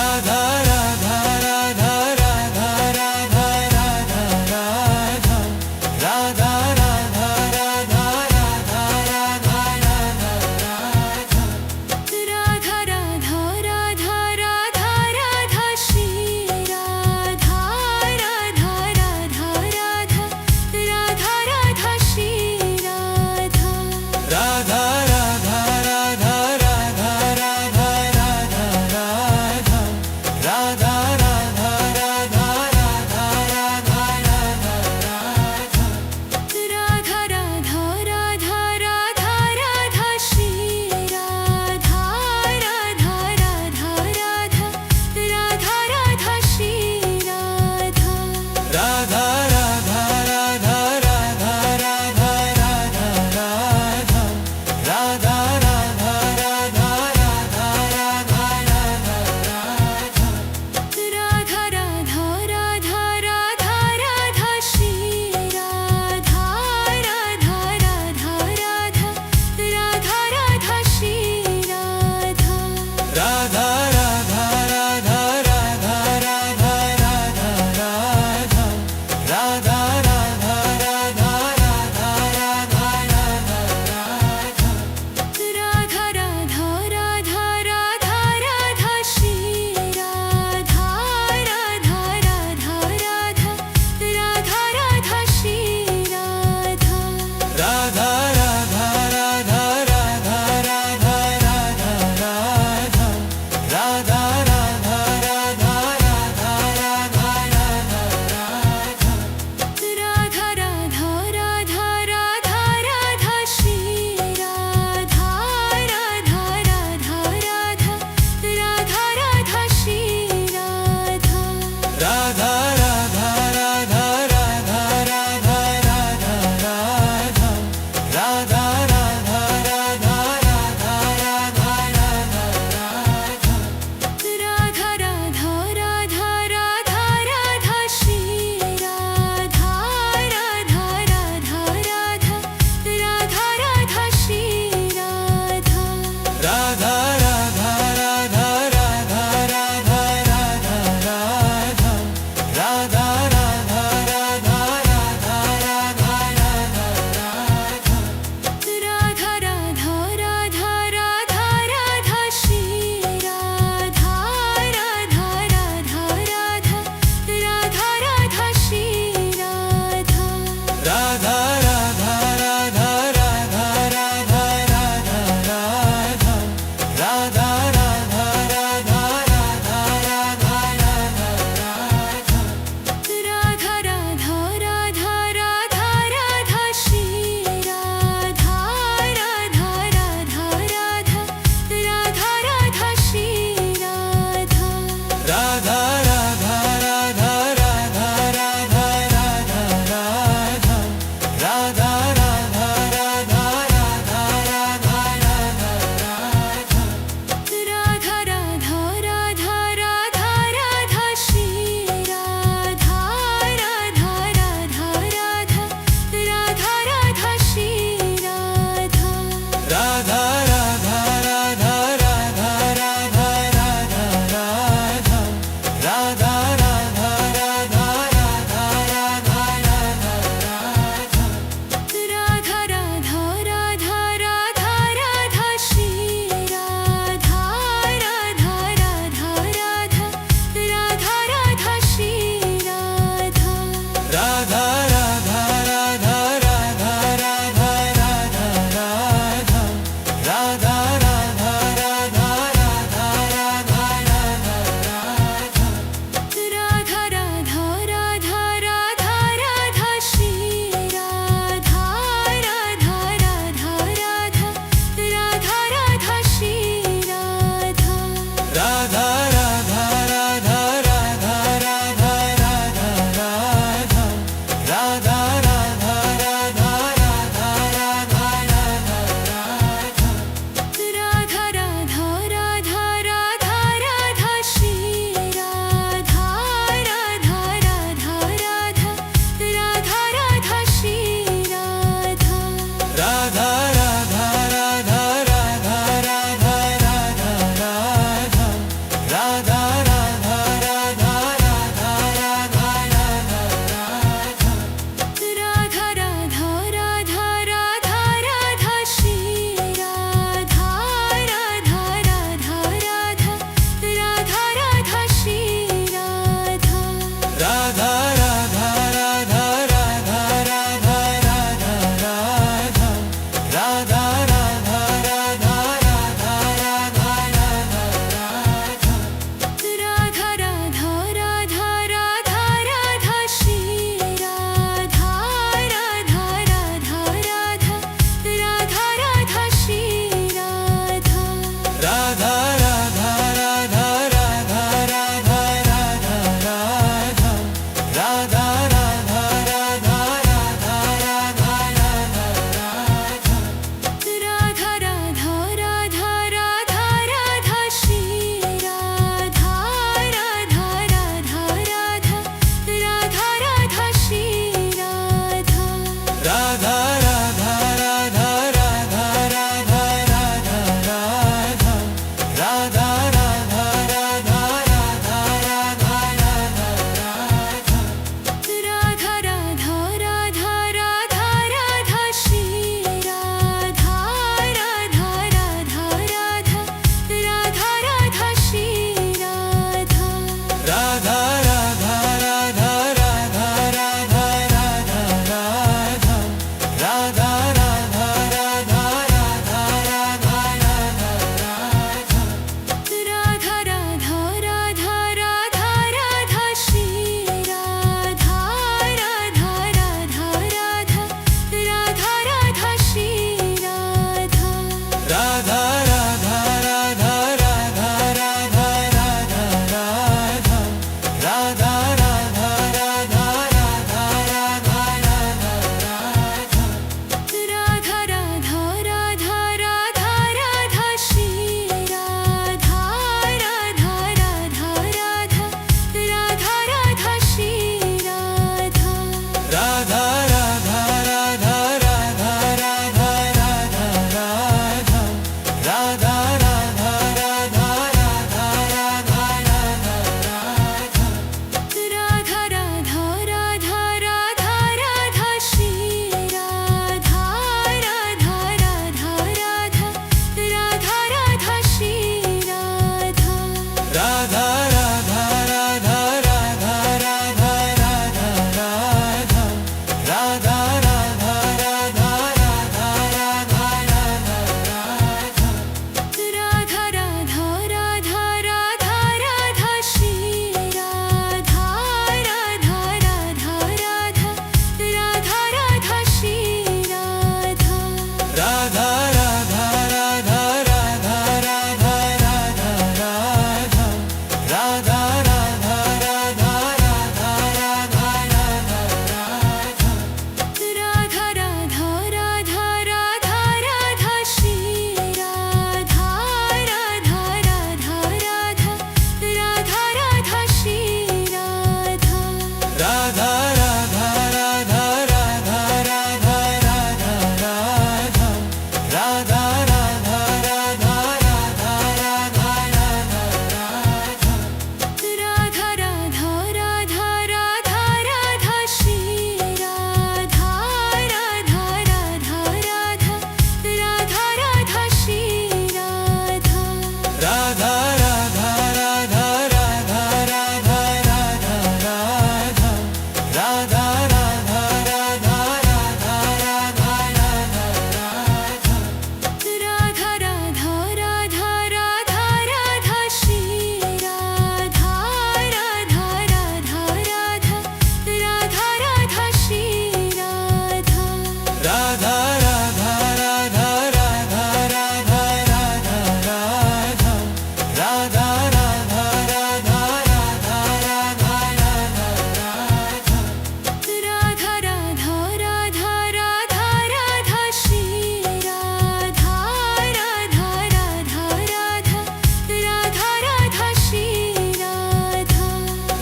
Radha Radha Radha Radha Radha Radha Radha Radha Radha Radha Radha Radha Radha Radha Radha Radha Radha Radha Shri Radha Radha Radha Radha Radha Radha Shri Radha Radha Radha Radha Radha Radha Radha Radha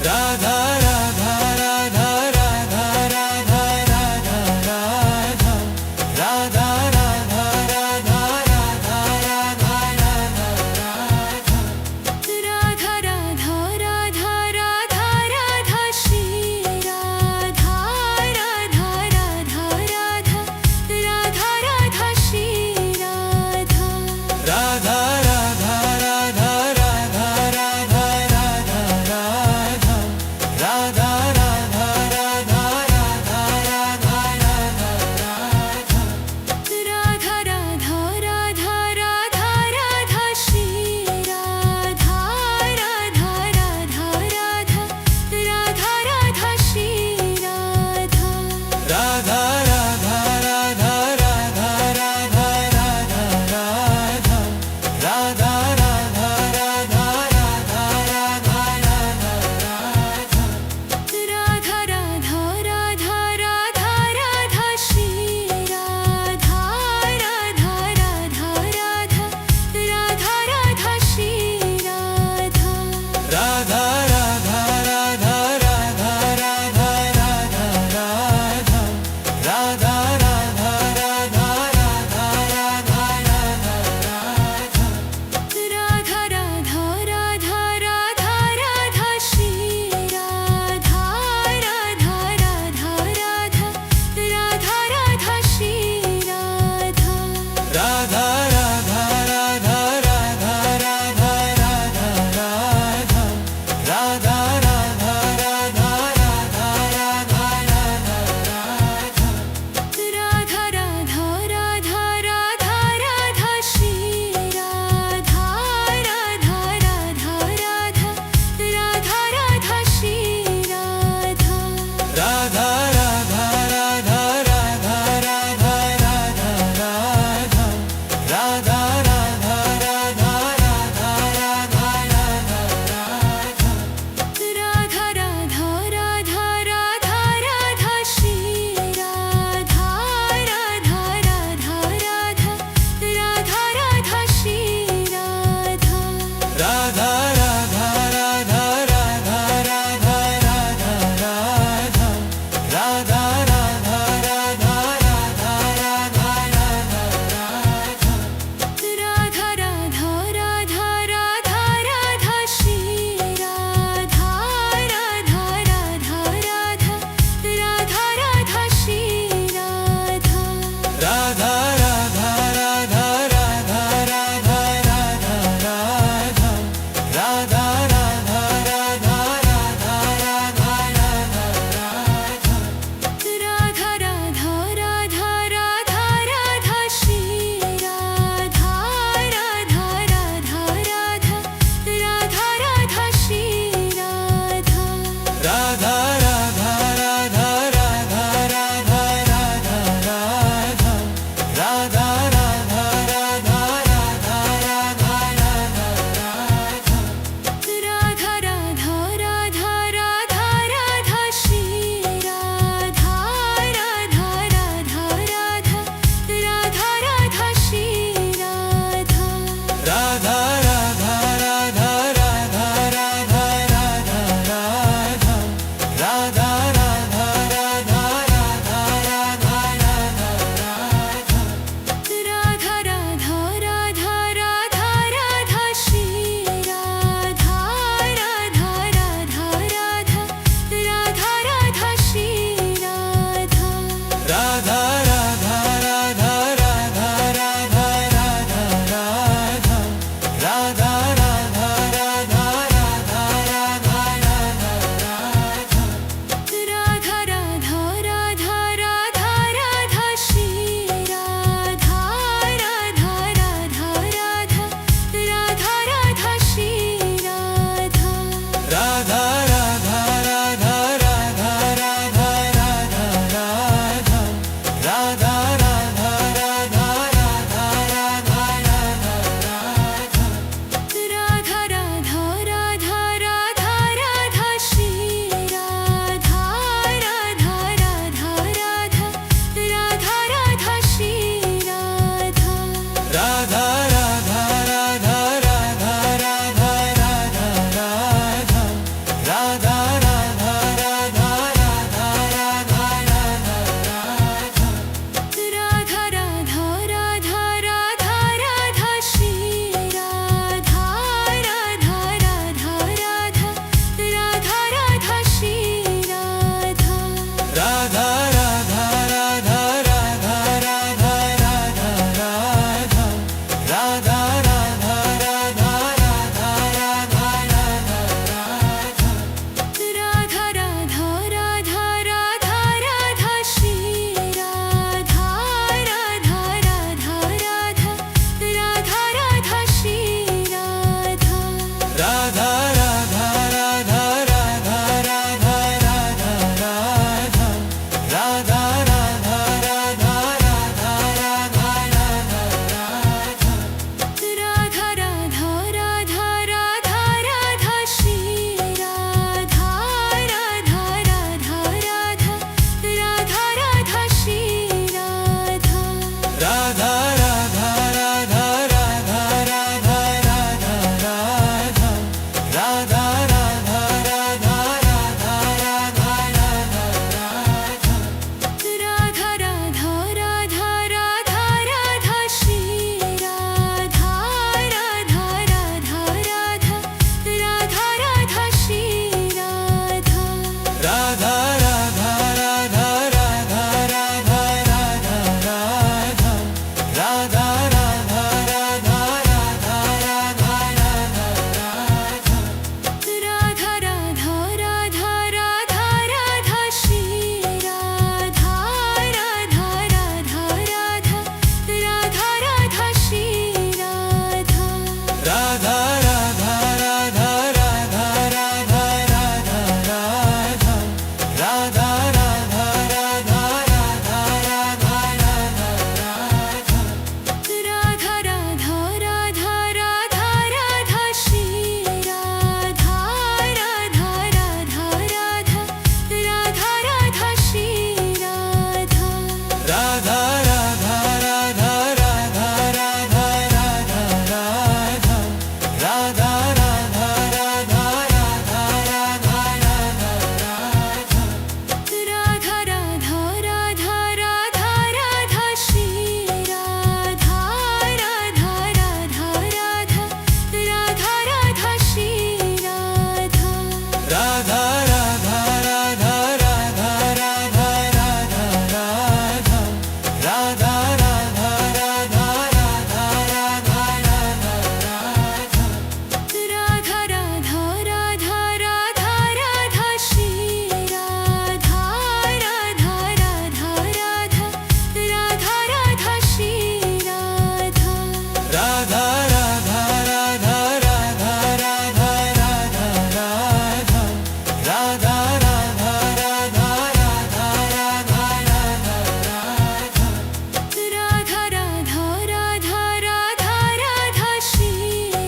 Radha Radha Radha Radha Radha Radha Radha Radha Radha Radha Radha Radha Radha Radha Radha Radha Radha Shri Radha Radha Radha Radha Radha Radha Shri Radha Radha Radha Radha Radha Radha Radha Radha Radha Radha Radha Radha Radha Radha Radha Radha Radha Radha Shri Radha Radha Radha Radha Radha Radha Shri Radha Radha Radha Radha Radha Radha Radha Radha Radha Radha Radha Radha Radha Radha Radha Radha Radha Radha Shri Radha Radha Radha Radha Radha Radha Shri Radha Radha Radha Radha Radha Radha Radha Radha Radha Radha Radha Radha Radha Radha Radha Radha Radha Radha Shri Radha Radha Radha Radha Radha Radha Shri Radha Radha Radha Radha Radha Radha Radha Radha Radha Radha Radha Radha Radha Radha Radha Radha Radha Shri Radha Radha Radha Radha Radha Radha Shri Radha Radha Radha Radha Radha Radha Radha Radha Radha Radha Radha Radha Radha Radha Radha Radha Radha Shri Radha Radha Radha Radha Radha Radha Shri Radha Radha Radha Radha Radha Radha Radha Radha Radha Radha Radha Radha Radha Radha Radha Radha Radha Shri Radha Radha Radha Radha Radha Radha Shri Radha Radha Radha Radha Radha Radha Radha Radha Radha Radha Radha Radha Radha Radha Radha Radha Radha Shri Radha Radha Radha Radha Radha Radha Shri Radha Radha Radha Radha Radha Radha Radha Radha Radha Radha Radha Radha Radha Radha Radha Radha Radha Shri Radha Radha Radha Radha Radha Radha Shri Radha Radha Radha Radha Radha Radha Radha Radha Radha Radha Radha Radha Radha Radha Radha Radha Radha Shri Radha Radha Radha Radha Radha Radha Shri Radha Radha Radha Radha Radha Radha Radha Radha Radha Radha Radha Radha Radha Radha Radha Radha Radha Shri Radha Radha Radha Radha Radha Radha Shri Radha Radha Radha Radha Radha Radha Radha Radha Radha Radha Radha Radha Radha Radha Radha Radha Radha Shri Radha Radha Radha Radha Radha Radha Shri Radha Radha Radha Radha Radha Radha Radha Radha Radha Radha Radha Radha Radha Radha Radha Radha Radha Radha Radha Radha Radha Radha Radha Radha Shri Radha Radha Radha Radha Radha Radha Shri Radha Radha Radha Radha Radha Radha Radha Radha Radha Radha Radha Radha Radha Radha Radha Radha Radha Radha Shri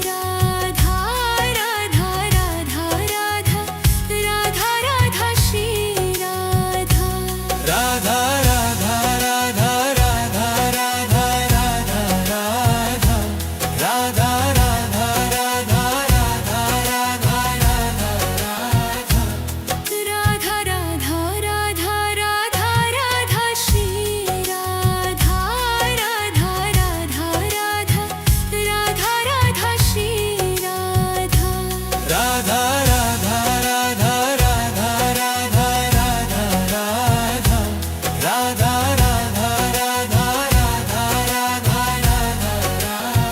Radha Radha Radha Radha Radha Radha Shri Radha Radha Radha Radha Radha Radha Radha Radha Radha Radha Radha Radha Radha Radha Radha Radha Radha Radha Shri Radha Radha Radha Radha Radha Radha Shri Radha Radha Radha Radha Radha Radha Radha Radha Radha Radha Radha Radha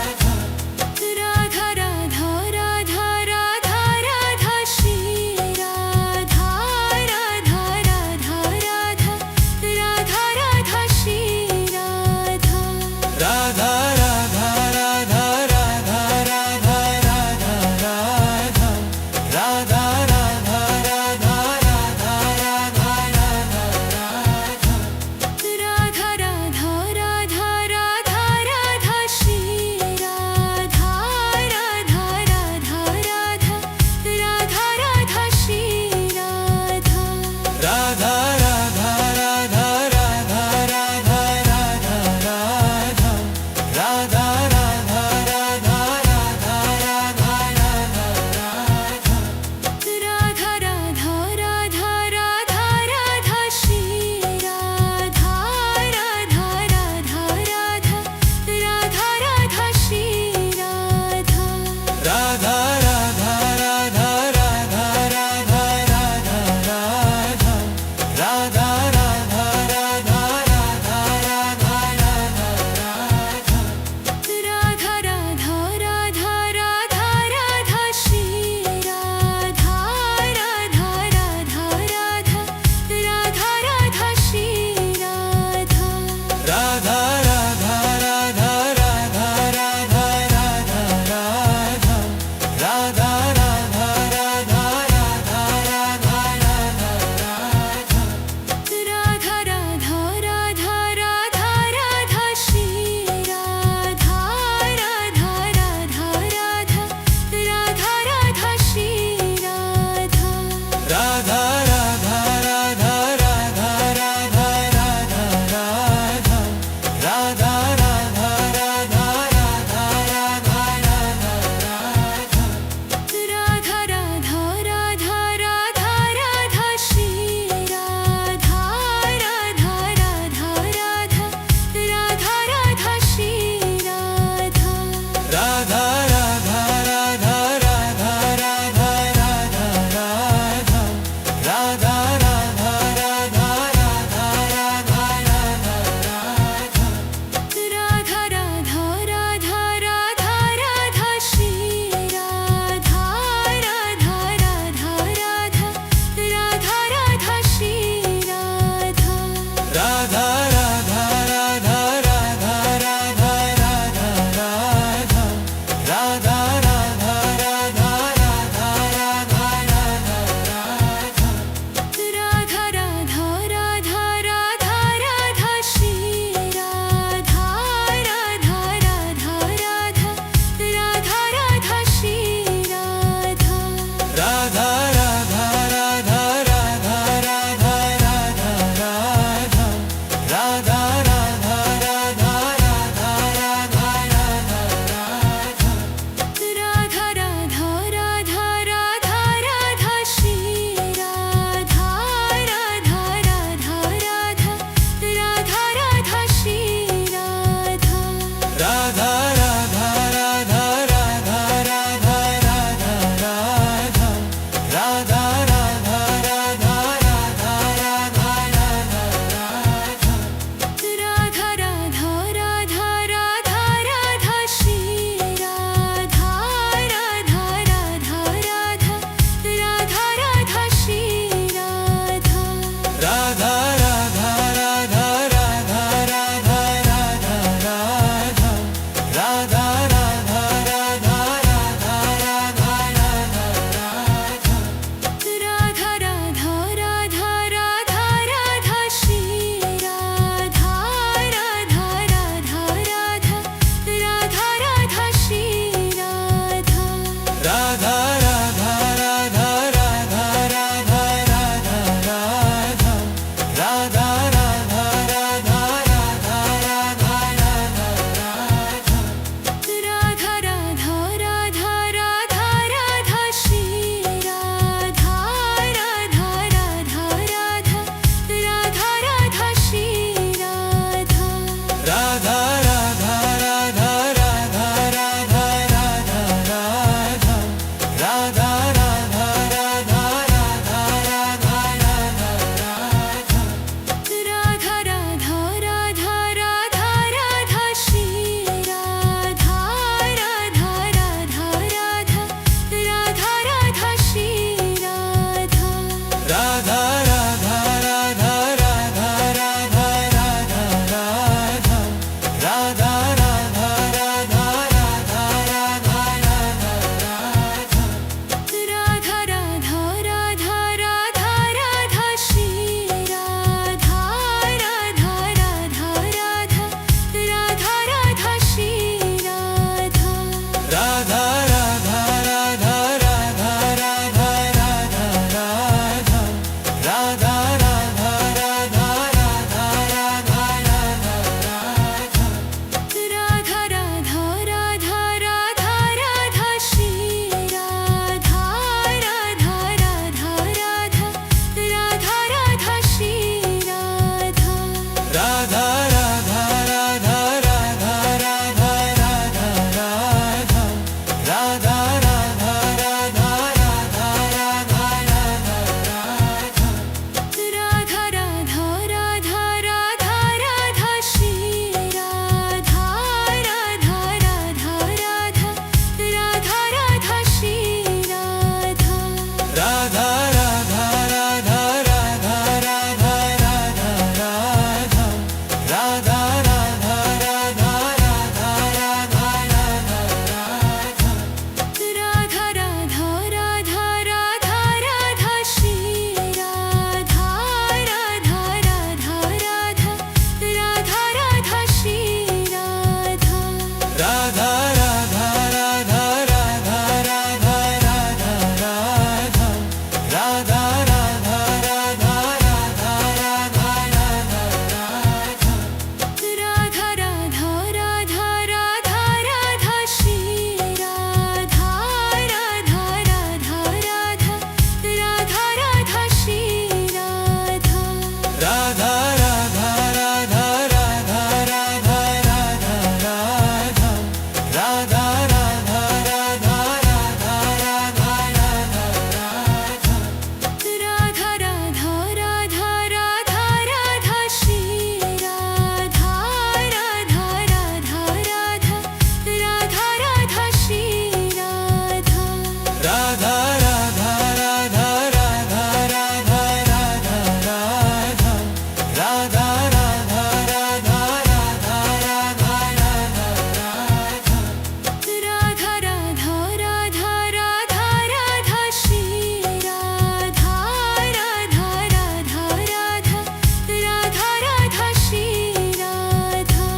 Radha Radha Radha Radha Radha Radha Shri Radha Radha Radha Radha Radha Radha Shri Radha Radha Radha Radha Radha Radha Radha Radha Radha Radha Radha Radha Radha Radha Radha Radha Radha Radha Shri Radha Radha Radha Radha Radha Radha Shri Radha Radha Radha Radha Radha Radha Radha Radha Radha Radha Radha Radha Radha Radha Radha Radha Radha Radha Radha Radha Radha Radha Radha Radha Radha Radha Radha Radha Radha Radha Radha Shri Radha Radha Radha Radha Radha Radha Shri Radha Radha Radha Radha Radha Radha Radha Radha Radha Radha Radha Radha Radha Radha Radha Radha Radha Radha Radha Shri Radha Radha Radha Radha Radha Radha Shri Radha Radha Radha Radha Radha Radha Radha Radha Radha Radha Radha Radha Radha Radha Radha Radha Radha Radha Radha Shri Radha Radha Radha Radha Radha Radha Shri Radha Radha Radha Radha Radha Radha Radha Radha Radha Radha Radha Radha Radha Radha Radha Radha Radha Radha Shri Radha Radha Radha Radha Radha Radha Shri Radha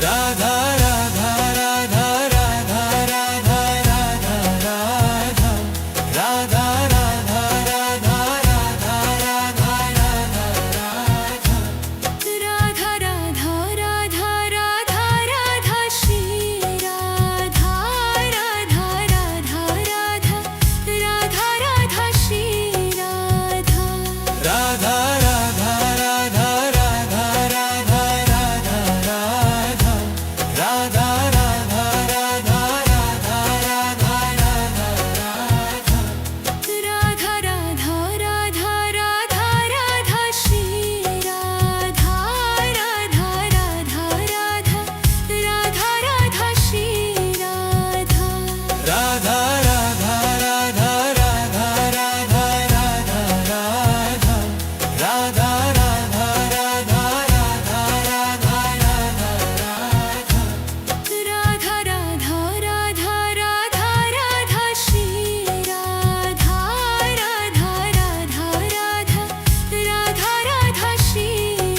Radha Radha Radha Radha Radha Radha Radha Radha Radha Radha Radha Radha Radha Radha Radha Radha Radha Shri Radha Radha Radha Radha Radha Radha Shri Radha Radha Radha Radha Radha Radha Radha Radha Radha Radha Radha Radha Radha Radha Radha Radha Radha Radha Shri Radha Radha Radha Radha Radha Radha Shri Radha Radha Radha Radha Radha Radha Radha Radha Radha Radha Radha Radha Radha Radha Radha Radha Radha Radha Shri Radha Radha Radha Radha Radha Radha Shri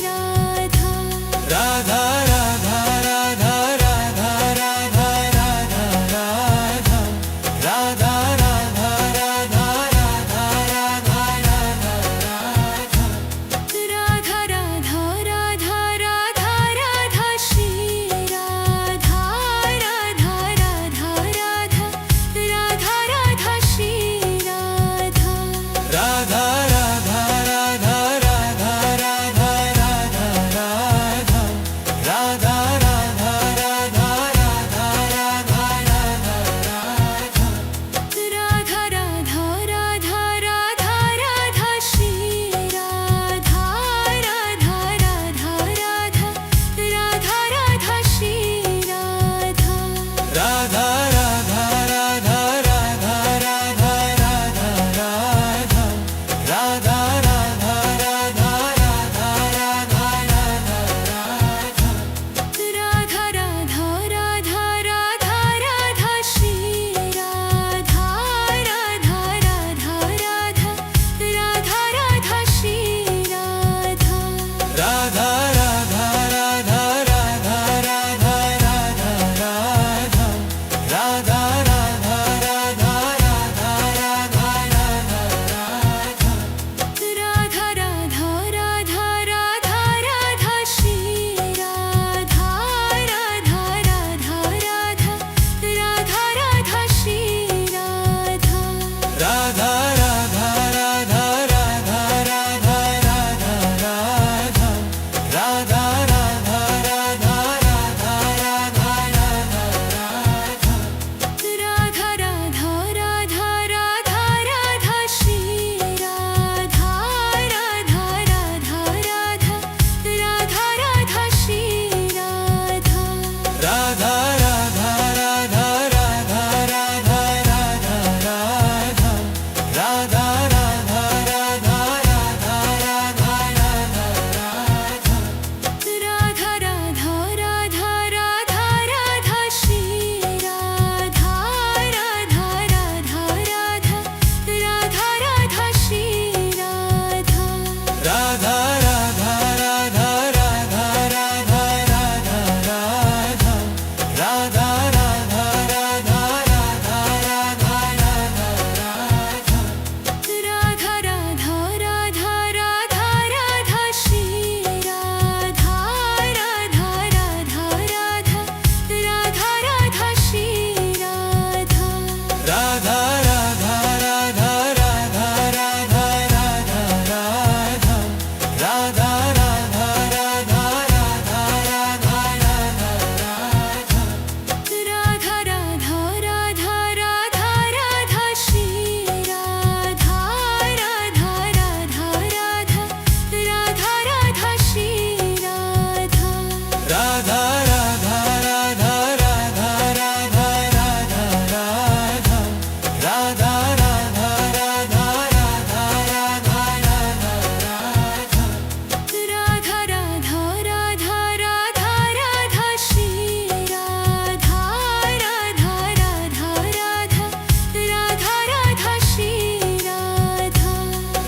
Radha Radha Radha Radha Radha Radha Radha Radha Radha Radha Radha Radha Radha Radha Radha Radha Radha Radha Shri Radha Radha Radha Radha Radha Radha Shri Radha Radha Radha Radha Radha Radha Radha Radha Radha Radha Radha Radha Radha Radha Radha Radha Radha Radha Shri Radha Radha Radha Radha Radha Radha Shri Radha Radha Radha Radha Radha Radha Radha Radha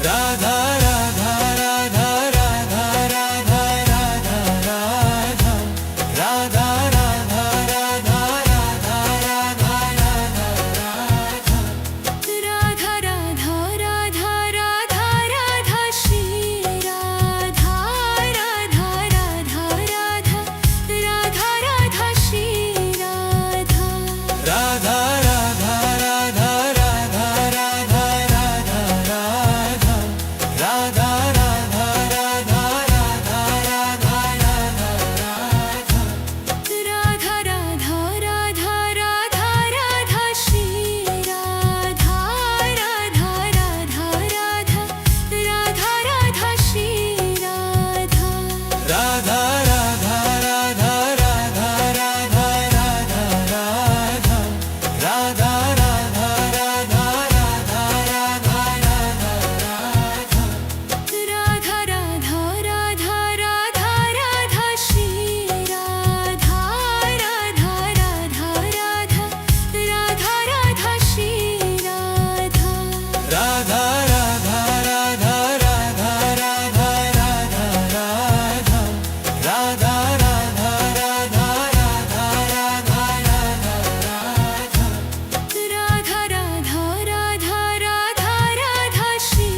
Radha Radha Radha Radha Radha Radha Radha Radha Radha Radha Radha Radha Radha Radha Radha Radha Radha Shri Radha Radha Radha Radha Radha Radha Shri Radha Radha Radha Radha Radha Radha Radha Radha Radha Radha Radha Radha Radha Radha Radha Radha Radha Radha Shri Radha Radha Radha Radha Radha Radha Shri Radha Radha Radha Radha Radha Radha Radha Radha Radha Radha Radha Radha Radha Radha Radha Radha Radha Radha Shri Radha Radha Radha Radha Radha Radha Shri Radha Radha Radha Radha Radha Radha Radha Radha Radha Radha Radha Radha Radha Radha Radha Radha Radha Radha Shri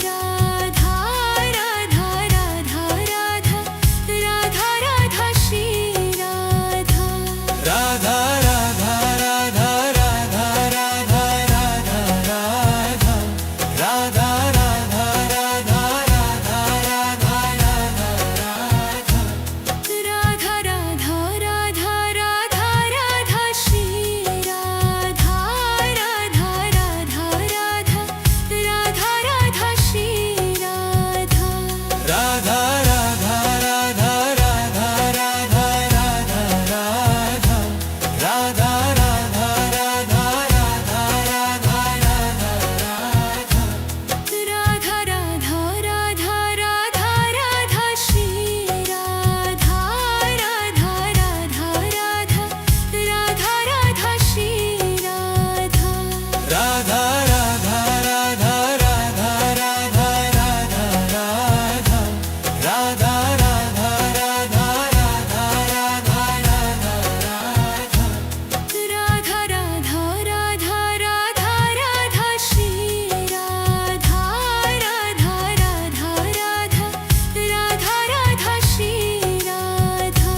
Radha Radha Radha Radha Radha Radha Shri Radha Radha Radha Radha Radha Radha Radha Radha Radha Radha Radha Radha Radha Radha Radha Radha Radha Shri Radha Radha Radha Radha Radha Radha Shri Radha Radha Radha Radha Radha Radha Radha Radha Radha Radha Radha Radha Radha Radha Radha Radha Radha Shri Radha Radha Radha Radha Radha Radha Shri Radha Radha Radha Radha Radha Radha Radha Radha Radha Radha Radha Radha Radha Radha Radha Radha Radha Shri Radha Radha Radha Radha Radha Radha Shri Radha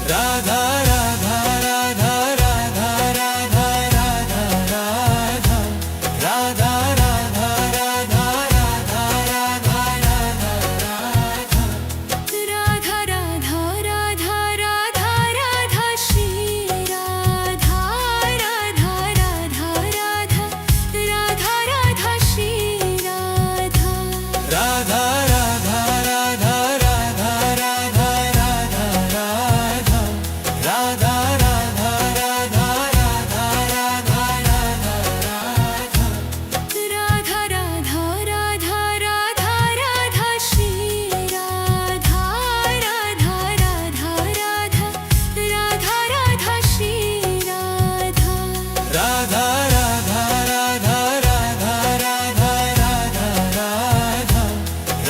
Radha Radha Radha Radha Radha Radha Radha Radha Radha Radha Radha Radha Radha Radha Radha Radha Shri Radha Radha Radha Radha Radha Radha Shri Radha Radha Radha Radha Radha Radha Radha Radha Radha Radha Radha Radha Radha Radha Radha Radha Radha Shri Radha Radha Radha Radha Radha Radha Shri Radha Radha Radha Radha Radha Radha Radha Radha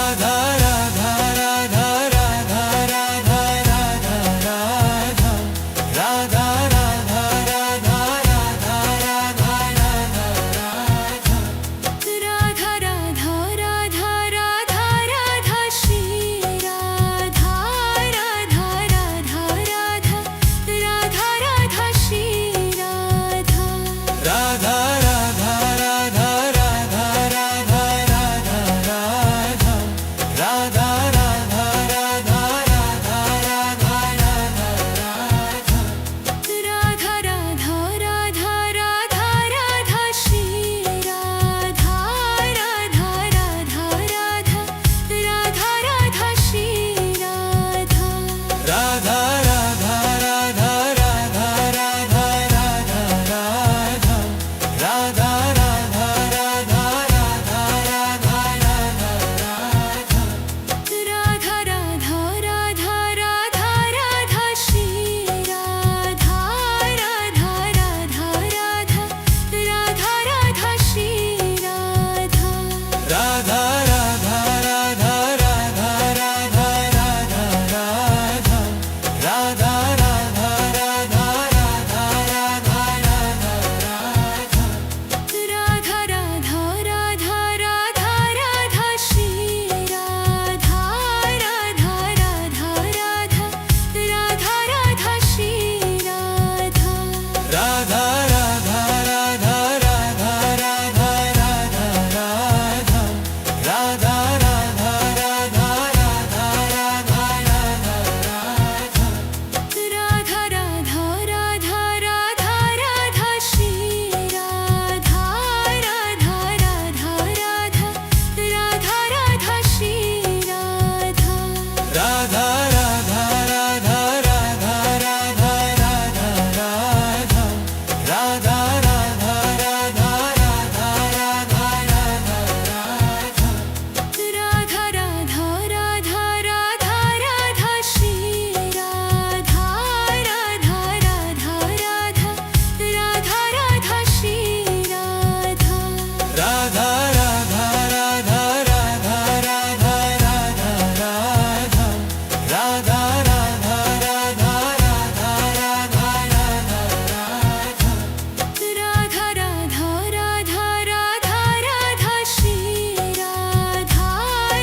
Radha Radha Radha Radha Radha Radha Radha Radha Radha Radha Radha Radha Radha Radha Radha Radha Radha Radha Shri Radha Radha Radha Radha Radha Radha Shri Radha Radha Radha Radha Radha Radha Radha Radha Radha Radha Radha Radha Radha Radha Radha Radha Radha Radha Shri Radha Radha Radha Radha Radha Radha Shri Radha Radha Radha Radha Radha Radha Radha Radha Radha Radha Radha Radha Radha Radha Radha Radha Radha Radha Shri Radha Radha Radha Radha Radha Radha Shri Radha Radha Radha Radha Radha Radha Radha Radha Radha Radha Radha Radha Radha Radha Radha Radha Radha Radha Shri Radha Radha Radha Radha Radha Radha Shri Radha Radha Radha Radha Radha Radha Radha Radha Radha Radha Radha Radha Radha Radha Radha Radha Radha Radha Shri Radha Radha Radha Radha Radha Radha Shri Radha Radha Radha Radha Radha Radha Radha Radha Radha Radha Radha Radha Radha Radha Radha Radha Radha Radha Shri Radha Radha Radha Radha Radha Radha Shri Radha Radha Radha Radha Radha Radha Radha Radha Radha Radha Radha Radha Radha Radha Radha Radha Radha Radha Shri Radha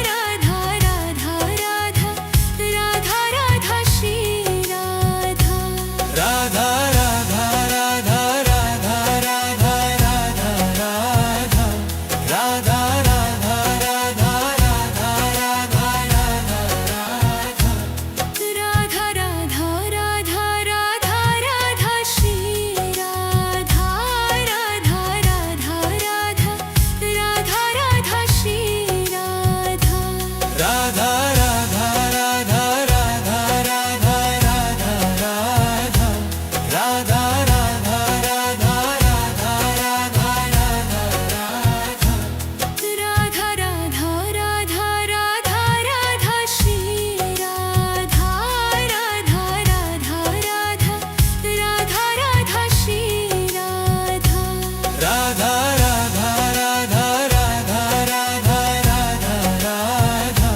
Radha Radha Radha Radha Radha Shri Radha Radha Radha Radha Radha Radha Radha Radha Radha Radha Radha Radha Radha Radha Radha Radha Radha Shri Radha Radha Radha Radha Radha Radha Shri Radha Radha Radha Radha Radha Radha Radha Radha Radha Radha Radha Radha Radha Radha Radha Radha Radha Shri Radha Radha Radha Radha Radha Radha Shri Radha Radha Radha Radha Radha Radha Radha Radha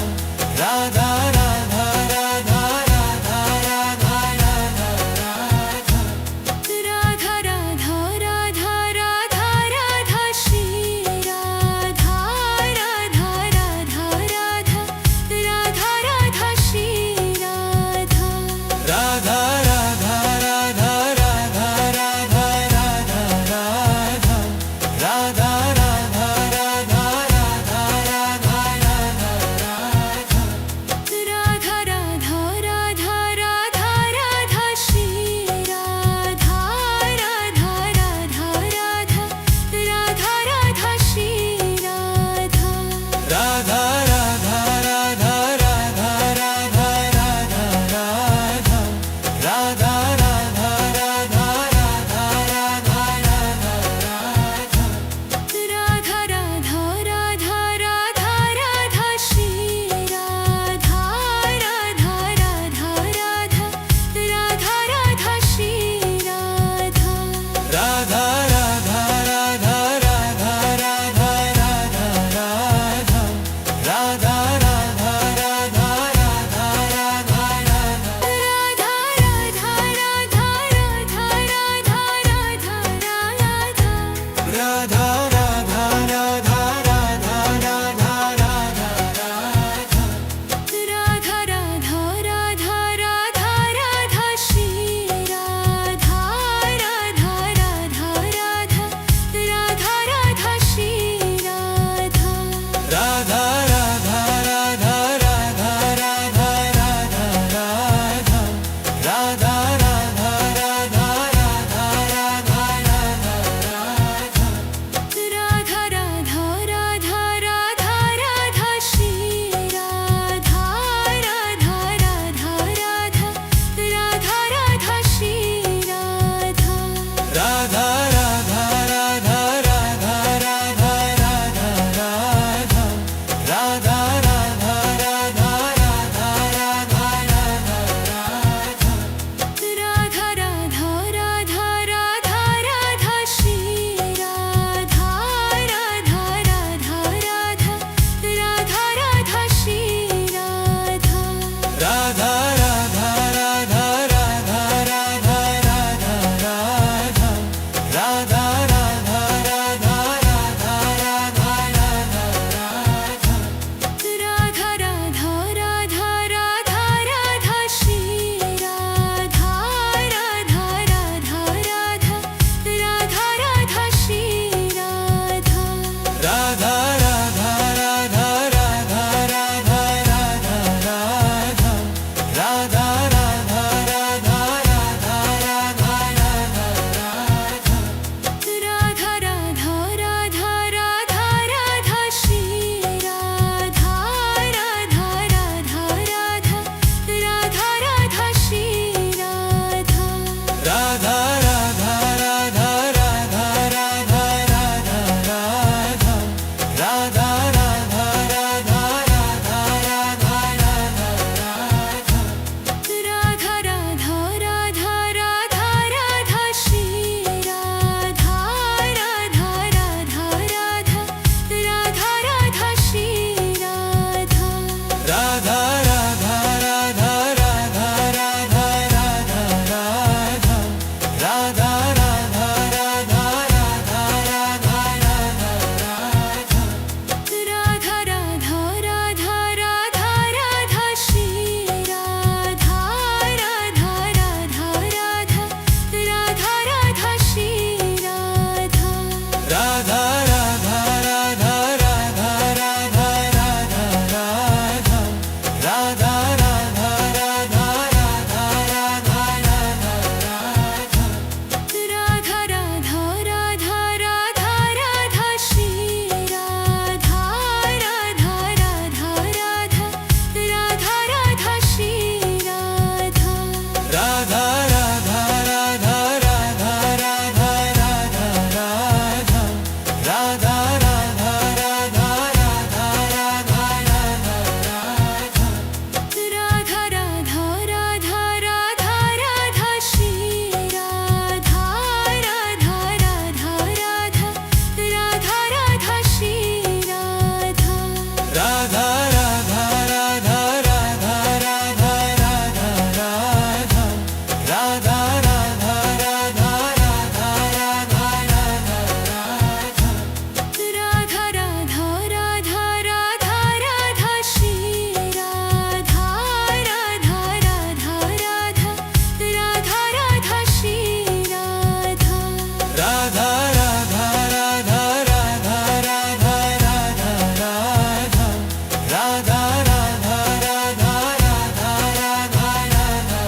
Radha Radha Radha Radha Radha Radha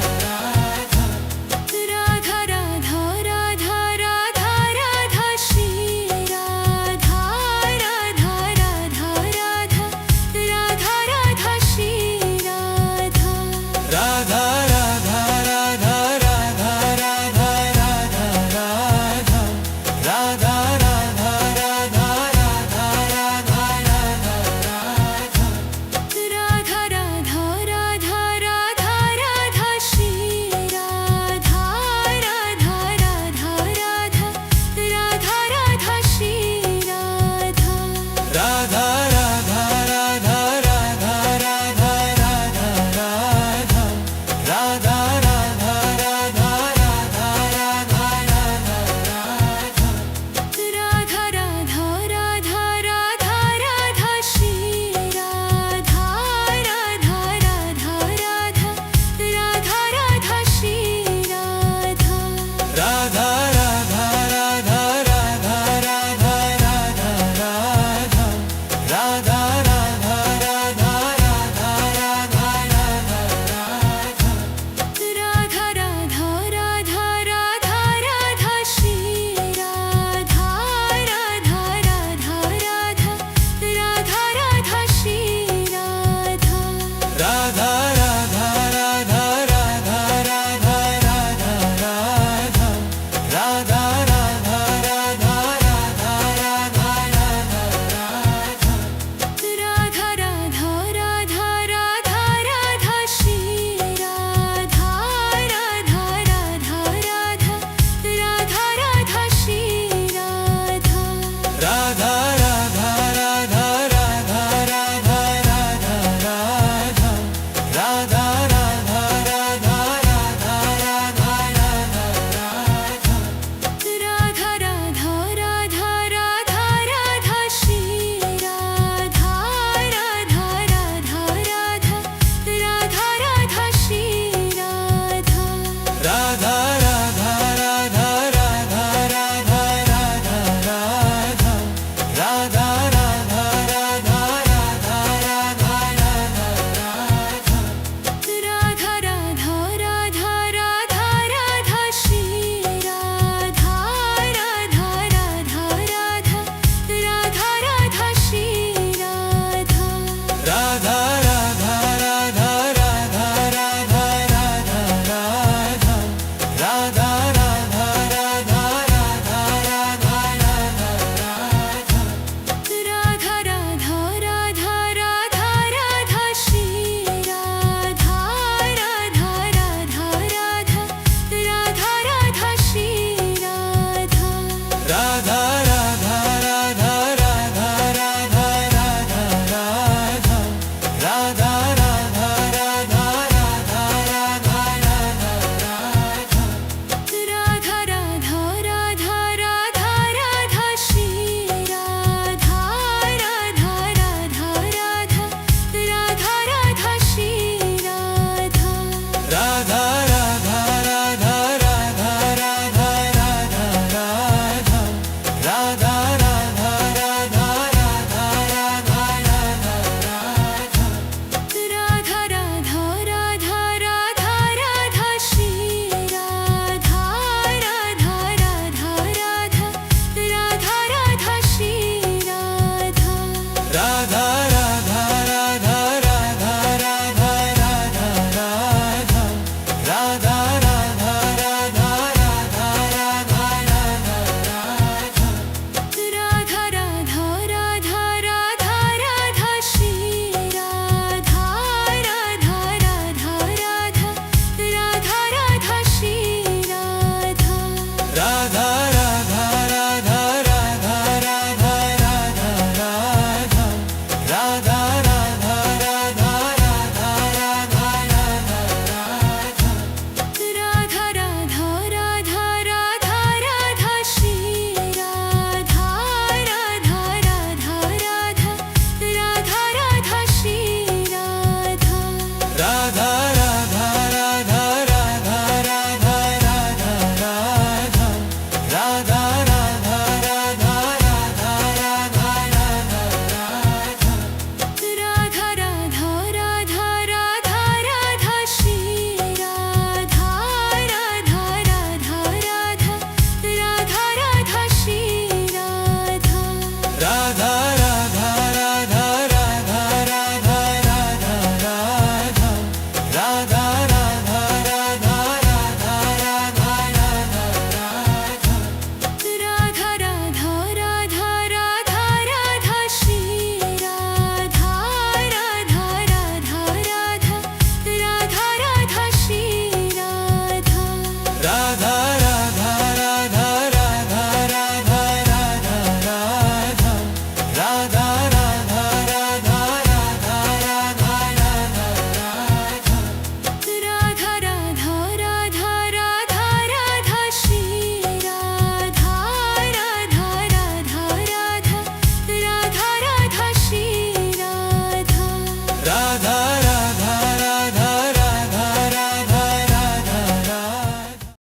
Radha Radha Radha Radha Radha Shri Radha Radha Radha Radha Radha Radha Shri Radha Radha Radha Radha Radha Radha Radha Radha Radha Radha Radha Radha Radha Radha Radha Radha Radha Radha Shri Radha Radha Radha Radha Radha Radha Shri Radha Radha Radha Radha Radha Radha Radha Radha Radha Radha Radha Radha Radha Radha Radha Radha Radha Radha Shri Radha Radha Radha Radha Radha Radha Shri Radha Radha Radha Radha Radha Radha Radha Radha Radha Radha Radha Radha Radha Radha Radha Radha Radha Radha Shri Radha Radha Radha Radha Radha Radha Shri Radha Radha Radha Radha Radha Radha Radha Radha Radha Radha Radha Radha Radha Radha Radha Radha Radha Radha Shri Radha Radha Radha Radha Radha Radha Shri Radha Radha Radha Radha Radha Radha Radha Radha Radha Radha Radha Radha Radha Radha Radha Radha Radha Radha Shri Radha Radha Radha Radha Radha Radha Shri Radha Radha Radha Radha Radha Radha Radha Radha Radha Radha Radha Radha Radha Radha Radha Radha Radha Radha Shri Radha Radha Radha Radha Radha Radha Shri Radha Radha Radha Radha Radha Radha Radha Radha Radha Radha Radha Radha Radha Radha Radha Radha Radha Radha Shri Radha Radha Radha Radha Radha Radha Shri Radha Radha Radha Radha Radha Radha Radha Radha